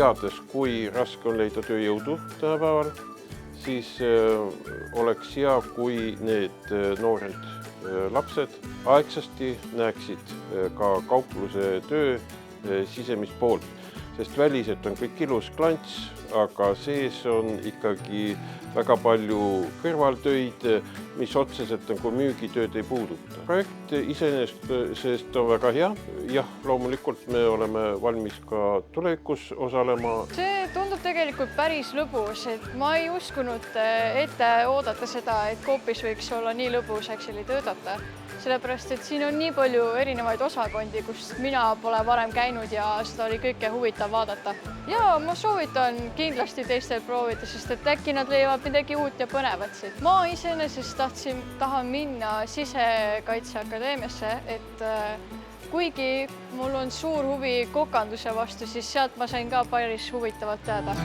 teades, kui raske on leida tööjõudu tänapäeval, siis oleks hea, kui need noored lapsed aegsasti näeksid ka kaupluse töö sisemist poolt, sest väliselt on kõik ilus klants, aga sees on ikkagi väga palju kõrvaltöid, mis otseselt nagu müügitööd ei puuduta. Projekt iseenesest on väga hea. Jah, loomulikult me oleme valmis ka tulevikus osalema. See tundub tegelikult päris lõbus, et ma ei uskunud ette oodata seda, et Coopis võiks olla nii lõbus töötada. Sellepärast, et siin on nii palju erinevaid osakondi, kus mina pole varem käinud ja seda oli kõike huvitav vaadata. Ja ma soovitan kindlasti teistel proovida, sest et äkki nad leiavad midagi uut ja põnevat siit. Ma iseenesest tahan minna Sisekaitseakadeemiasse, et kuigi mul on suur huvi kokanduse vastu, siis sealt ma sain ka päris huvitavat teada.